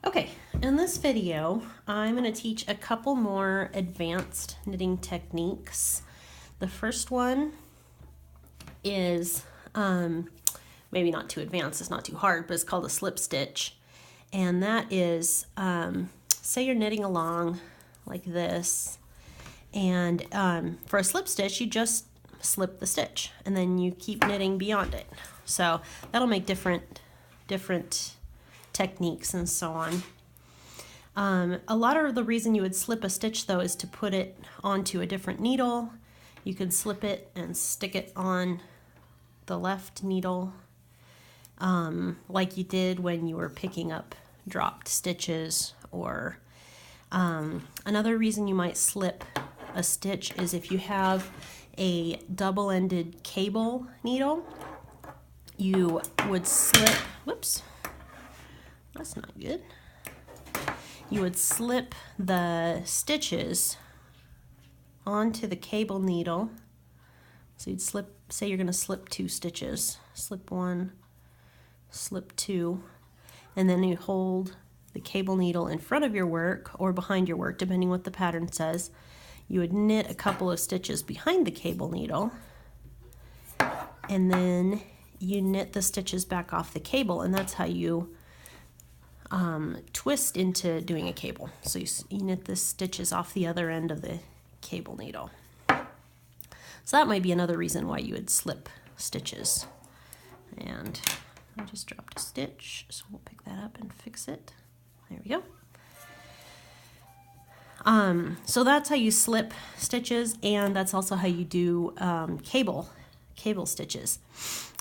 Okay, in this video, I'm going to teach a couple more advanced knitting techniques. The first one is maybe not too advanced, it's not too hard, but it's called a slip stitch. And that is, say you're knitting along like this, and for a slip stitch, you just slip the stitch, and then you keep knitting beyond it. So that'll make different techniques and so on. A lot of the reason you would slip a stitch though is to put it onto a different needle. You can slip it and stick it on the left needle, like you did when you were picking up dropped stitches. Or another reason you might slip a stitch is if you have a double-ended cable needle, you would slip, whoops, that's not good. You would slip the stitches onto the cable needle. So you'd slip, say you're going to slip 2 stitches, slip 1, slip 2, and then you hold the cable needle in front of your work or behind your work, depending what the pattern says. You would knit a couple of stitches behind the cable needle, and then you knit the stitches back off the cable, and that's how you twist into doing a cable. So you knit the stitches off the other end of the cable needle. So that might be another reason why you would slip stitches. And I just dropped a stitch, so we'll pick that up and fix it. There we go. So that's how you slip stitches, and that's also how you do cable stitches.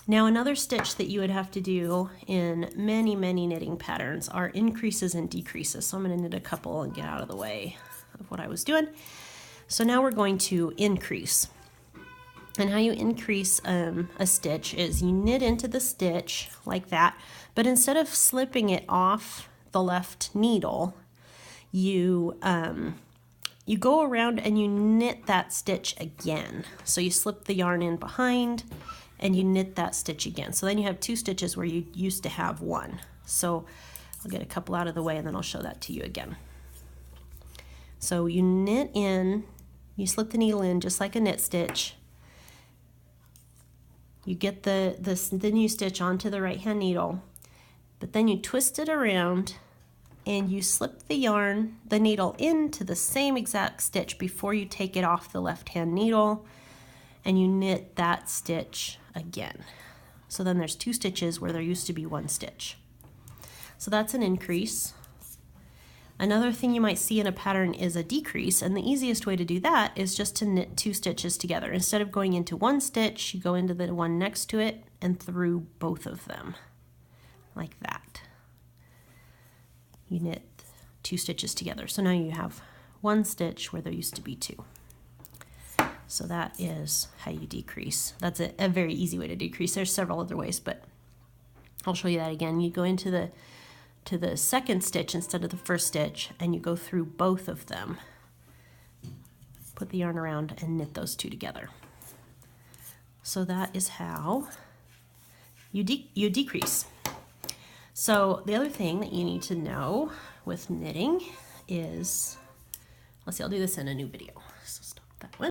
Now another stitch that you would have to do in many knitting patterns are increases and decreases. So I'm going to knit a couple and get out of the way of what I was doing. So now we're going to increase. And how you increase a stitch is you knit into the stitch like that, but instead of slipping it off the left needle, you go around and you knit that stitch again. So you slip the yarn in behind and you knit that stitch again. So then you have 2 stitches where you used to have 1. So I'll get a couple out of the way and then I'll show that to you again. So you knit in, you slip the needle in just like a knit stitch. You get the new stitch onto the right hand needle, but then you twist it around and you slip the needle into the same exact stitch before you take it off the left hand needle, and you knit that stitch again. So then there's 2 stitches where there used to be 1 stitch. So that's an increase. Another thing you might see in a pattern is a decrease, and the easiest way to do that is just to knit 2 stitches together. Instead of going into 1 stitch, you go into the one next to it and through both of them, like that. You knit 2 stitches together. So now you have 1 stitch where there used to be 2. So that is how you decrease. That's a very easy way to decrease. There's several other ways, but I'll show you that again. You go into the second stitch instead of the first stitch, and you go through both of them. Put the yarn around and knit those 2 together. So that is how you decrease. So the other thing that you need to know with knitting is, let's see, I'll do this in a new video. So stop that one.